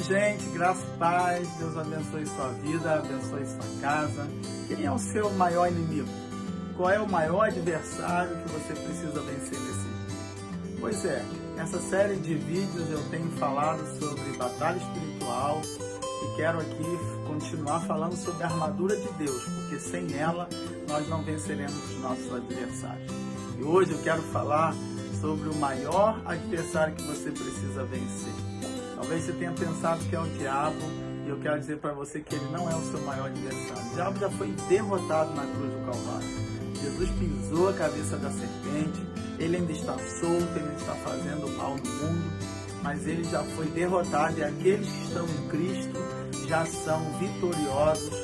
gente, graça e paz, Deus abençoe sua vida, abençoe sua casa. Quem é o seu maior inimigo? Qual é o maior adversário que você precisa vencer nesse dia? Pois é, nessa série de vídeos eu tenho falado sobre batalha espiritual e quero aqui continuar falando sobre a armadura de Deus, porque sem ela nós não venceremos os nossos adversários. E hoje eu quero falar sobre o maior adversário que você precisa vencer. Talvez você tenha pensado que é o diabo, e eu quero dizer para você que ele não é o seu maior adversário. O diabo já foi derrotado na cruz do Calvário. Jesus pisou a cabeça da serpente, ele ainda está solto, ele ainda está fazendo mal no mundo, mas ele já foi derrotado e aqueles que estão em Cristo já são vitoriosos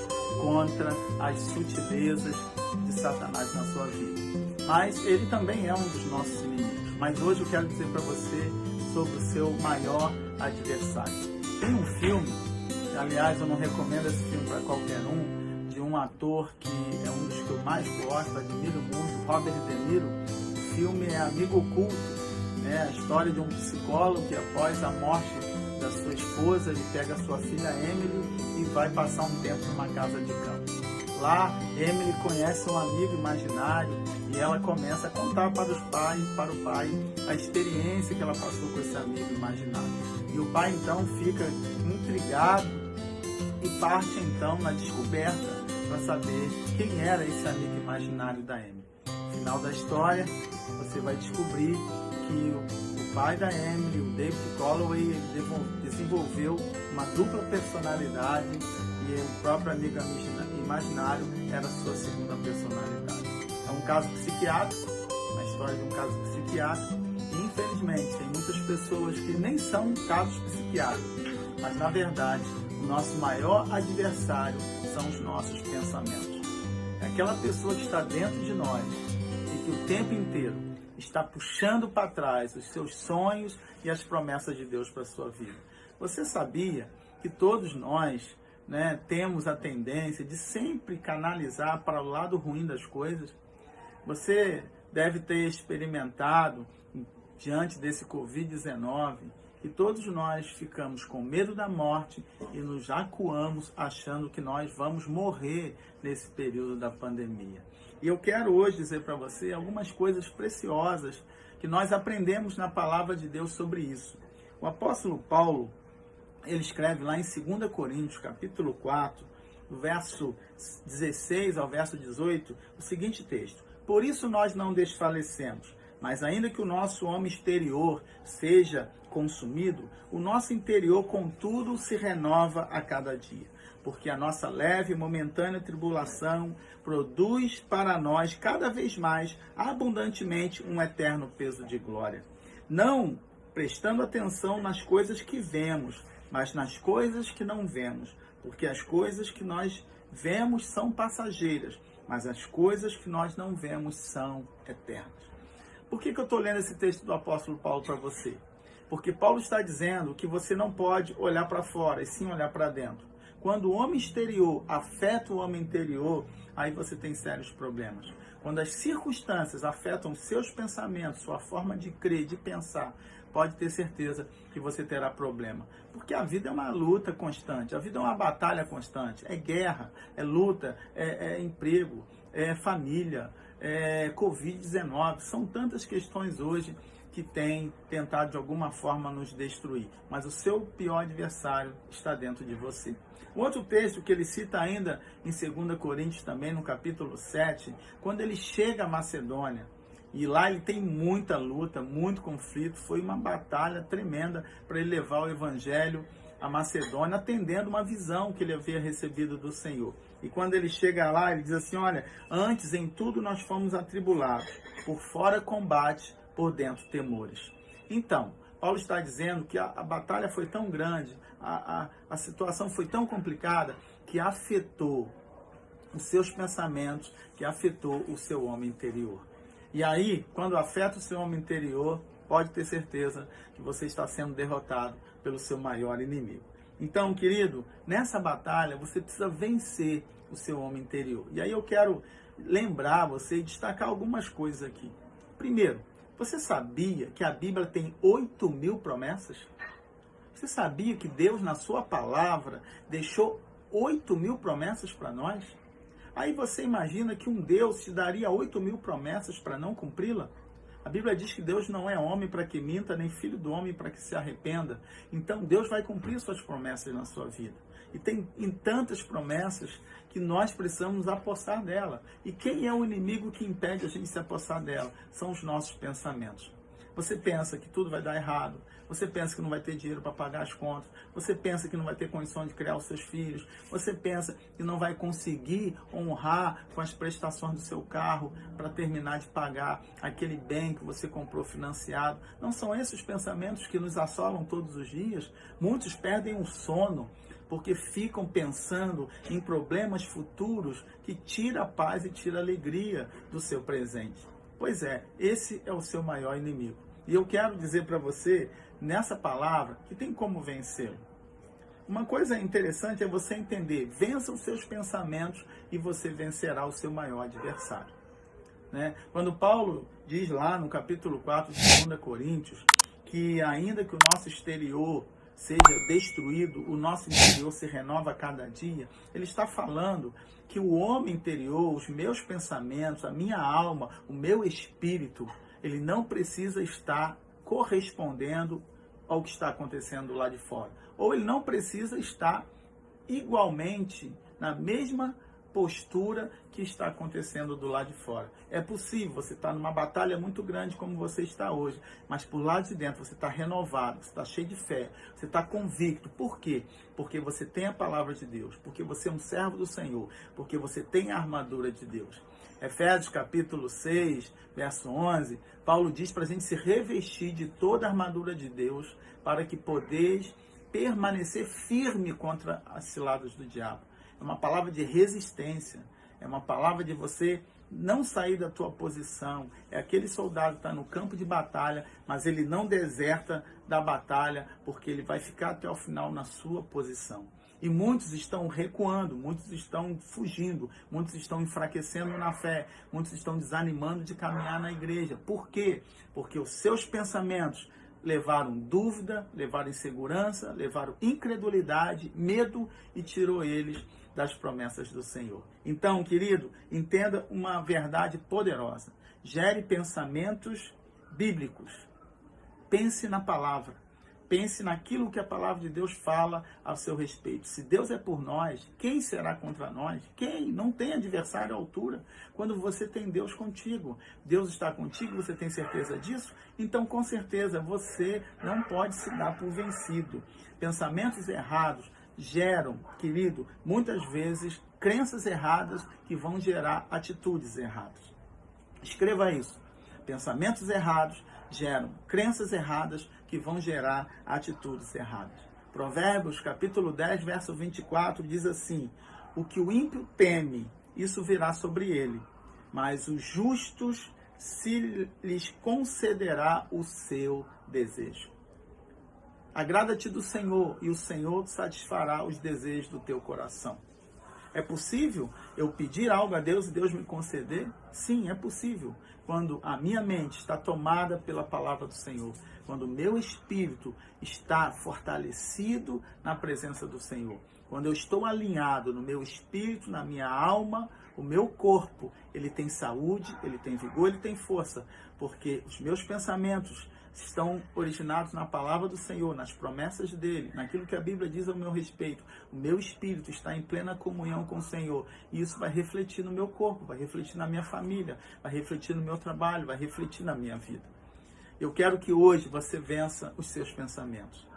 contra as sutilezas de Satanás na sua vida. Mas ele também é um dos nossos inimigos. Mas hoje eu quero dizer para você sobre o seu maior adversário. Tem um filme, aliás eu não recomendo esse filme para qualquer um, de um ator que é um dos que eu mais gosto, admiro muito, Robert De Niro. O filme é Amigo Oculto, né? A história de um psicólogo que após a morte da sua esposa, ele pega a sua filha Emily e vai passar um tempo numa casa de campo. Lá, Emily conhece um amigo imaginário e ela começa a contar para o pai, a experiência que ela passou com esse amigo imaginário. E o pai, então, fica intrigado e parte, então, na descoberta para saber quem era esse amigo imaginário da Emily. No final da história, você vai descobrir que o pai da Emily, o David Calloway, ele desenvolveu uma dupla personalidade e o próprio amigo imaginário era a sua segunda personalidade. É um caso psiquiátrico, uma história de um caso psiquiátrico, e infelizmente tem muitas pessoas que nem são casos psiquiátricos, mas na verdade o nosso maior adversário são os nossos pensamentos. É aquela pessoa que está dentro de nós e que o tempo inteiro está puxando para trás os seus sonhos e as promessas de Deus para a sua vida. Você sabia que todos nós, temos a tendência de sempre canalizar para o lado ruim das coisas? Você deve ter experimentado, diante desse Covid-19, que todos nós ficamos com medo da morte e nos acuamos achando que nós vamos morrer nesse período da pandemia. E eu quero hoje dizer para você algumas coisas preciosas que nós aprendemos na palavra de Deus sobre isso. O apóstolo Paulo, ele escreve lá em 2 Coríntios, capítulo 4, do verso 16 ao verso 18, o seguinte texto: Por isso nós não desfalecemos, mas ainda que o nosso homem exterior seja consumido, o nosso interior, contudo, se renova a cada dia. Porque a nossa leve e momentânea tribulação produz para nós cada vez mais, abundantemente, um eterno peso de glória. Não prestando atenção nas coisas que vemos, mas nas coisas que não vemos, porque as coisas que nós vemos são passageiras, mas as coisas que nós não vemos são eternas. Por que eu estou lendo esse texto do apóstolo Paulo para você? Porque Paulo está dizendo que você não pode olhar para fora, e sim olhar para dentro. Quando o homem exterior afeta o homem interior, aí você tem sérios problemas. Quando as circunstâncias afetam seus pensamentos, sua forma de crer, de pensar, pode ter certeza que você terá problema. Porque a vida é uma luta constante, a vida é uma batalha constante, é guerra, é luta, é emprego, é família, é Covid-19. São tantas questões hoje que têm tentado de alguma forma nos destruir. Mas o seu pior adversário está dentro de você. O outro texto que ele cita ainda em 2 Coríntios também, no capítulo 7, quando ele chega à Macedônia, e lá ele tem muita luta, muito conflito, foi uma batalha tremenda para ele levar o evangelho à Macedônia, atendendo uma visão que ele havia recebido do Senhor. E quando ele chega lá, ele diz assim: olha, antes em tudo nós fomos atribulados, por fora combate, por dentro temores. Então, Paulo está dizendo que a batalha foi tão grande, a situação foi tão complicada, que afetou os seus pensamentos, que afetou o seu homem interior. E aí, quando afeta o seu homem interior, pode ter certeza que você está sendo derrotado pelo seu maior inimigo. Então, querido, nessa batalha você precisa vencer o seu homem interior. E aí eu quero lembrar você e destacar algumas coisas aqui. Primeiro, você sabia que a Bíblia tem 8.000 promessas? Você sabia que Deus, na sua palavra, deixou 8.000 promessas para nós? Aí você imagina que um Deus te daria 8.000 promessas para não cumpri-la? A Bíblia diz que Deus não é homem para que minta, nem filho do homem para que se arrependa. Então Deus vai cumprir suas promessas na sua vida. E tem tantas promessas que nós precisamos nos apossar dela. E quem é o inimigo que impede a gente se apossar dela? São os nossos pensamentos. Você pensa que tudo vai dar errado, você pensa que não vai ter dinheiro para pagar as contas, você pensa que não vai ter condição de criar os seus filhos, você pensa que não vai conseguir honrar com as prestações do seu carro para terminar de pagar aquele bem que você comprou financiado. Não são esses os pensamentos que nos assolam todos os dias? Muitos perdem o sono porque ficam pensando em problemas futuros que tira a paz e tira a alegria do seu presente. Pois é, esse é o seu maior inimigo. E eu quero dizer para você, nessa palavra, que tem como vencê-lo. Uma coisa interessante é você entender, vença os seus pensamentos e você vencerá o seu maior adversário. Né? Quando Paulo diz lá no capítulo 4 de 2 Coríntios, que ainda que o nosso exterior seja destruído, o nosso interior se renova a cada dia, ele está falando que o homem interior, os meus pensamentos, a minha alma, o meu espírito, ele não precisa estar correspondendo ao que está acontecendo lá de fora. Ou ele não precisa estar igualmente na mesma postura que está acontecendo do lado de fora. É possível, você está numa batalha muito grande como você está hoje, mas por lá de dentro você está renovado, você está cheio de fé, você está convicto. Por quê? Porque você tem a palavra de Deus, porque você é um servo do Senhor, porque você tem a armadura de Deus. Efésios capítulo 6, verso 11, Paulo diz para a gente se revestir de toda a armadura de Deus para que podeis permanecer firme contra as ciladas do diabo. É uma palavra de resistência, é uma palavra de você não sair da tua posição. É aquele soldado que está no campo de batalha, mas ele não deserta da batalha, porque ele vai ficar até o final na sua posição. E muitos estão recuando, muitos estão fugindo, muitos estão enfraquecendo na fé, muitos estão desanimando de caminhar na igreja. Por quê? Porque os seus pensamentos levaram dúvida, levaram insegurança, levaram incredulidade, medo e tirou eles das promessas do Senhor. Então, querido, entenda uma verdade poderosa. Gere pensamentos bíblicos. Pense na palavra. Pense naquilo que a palavra de Deus fala ao seu respeito. Se Deus é por nós, quem será contra nós? Quem? Não tem adversário à altura. Quando você tem Deus contigo, Deus está contigo, você tem certeza disso? Então, com certeza, você não pode se dar por vencido. Pensamentos errados geram, querido, muitas vezes, crenças erradas que vão gerar atitudes erradas. Escreva isso. Pensamentos errados geram crenças erradas que vão gerar atitudes erradas. Provérbios, capítulo 10, verso 24, diz assim: o que o ímpio teme, isso virá sobre ele, mas os justos se lhes concederá o seu desejo. Agrada-te do Senhor, e o Senhor satisfará os desejos do teu coração. É possível eu pedir algo a Deus e Deus me conceder? Sim, é possível. Quando a minha mente está tomada pela palavra do Senhor, quando o meu espírito está fortalecido na presença do Senhor, quando eu estou alinhado no meu espírito, na minha alma, o meu corpo, ele tem saúde, ele tem vigor, ele tem força, porque os meus pensamentos estão originados na palavra do Senhor, nas promessas dele, naquilo que a Bíblia diz ao meu respeito. O meu espírito está em plena comunhão com o Senhor, e isso vai refletir no meu corpo, vai refletir na minha família, vai refletir no meu trabalho, vai refletir na minha vida. Eu quero que hoje você vença os seus pensamentos.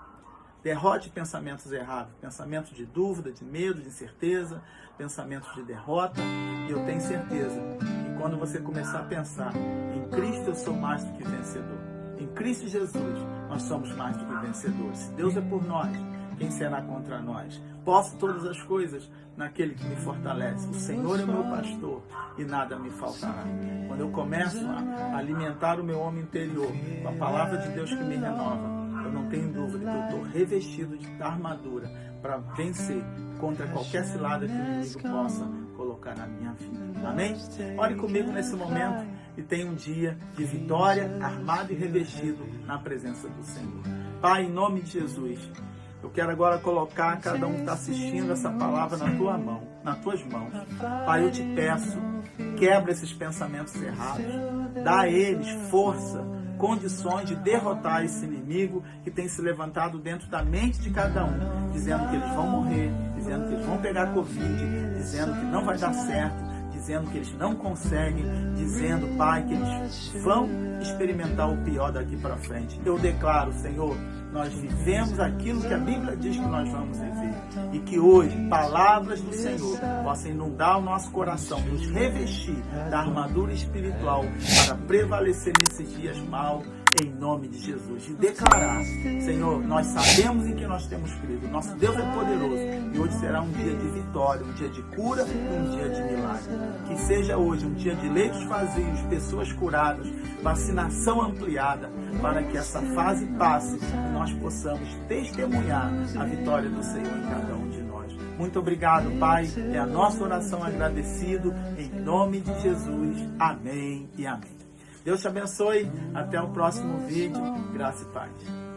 Derrote pensamentos errados, pensamentos de dúvida, de medo, de incerteza, pensamentos de derrota. E eu tenho certeza que quando você começar a pensar, em Cristo eu sou mais do que vencedor. Em Cristo Jesus, nós somos mais do que vencedores. Se Deus é por nós, quem será contra nós? Posso todas as coisas naquele que me fortalece. O Senhor é meu pastor e nada me faltará. Quando eu começo a alimentar o meu homem interior com a palavra de Deus que me renova, eu não tenho dúvida que eu estou revestido de armadura para vencer contra qualquer cilada que o inimigo possa colocar na minha vida. Amém? Ore comigo nesse momento. e tenha um dia de vitória, armado e revestido na presença do Senhor. Pai, em nome de Jesus, eu quero agora colocar cada um que está assistindo essa palavra na tua mão, nas tuas mãos. Pai, eu te peço, quebra esses pensamentos errados, dá a eles força, condições de derrotar esse inimigo que tem se levantado dentro da mente de cada um, dizendo que eles vão morrer, dizendo que eles vão pegar Covid, dizendo que não vai dar certo, dizendo que eles não conseguem, dizendo, Pai, que eles vão experimentar o pior daqui para frente. Eu declaro, Senhor, nós vivemos aquilo que a Bíblia diz que nós vamos viver. E que hoje, palavras do Senhor possam inundar o nosso coração, nos revestir da armadura espiritual para prevalecer nesses dias maus, em nome de Jesus. E declarar, Senhor, nós sabemos em que nós temos crido. Nosso Deus é poderoso. E hoje será um dia de vitória, um dia de cura e um dia de milagre. Que seja hoje um dia de leitos vazios, pessoas curadas, vacinação ampliada, para que essa fase passe e nós possamos testemunhar a vitória do Senhor em cada um de nós. Muito obrigado, Pai. É a nossa oração agradecido, em nome de Jesus. Amém e amém. Deus te abençoe. Até o próximo vídeo. Graça e paz.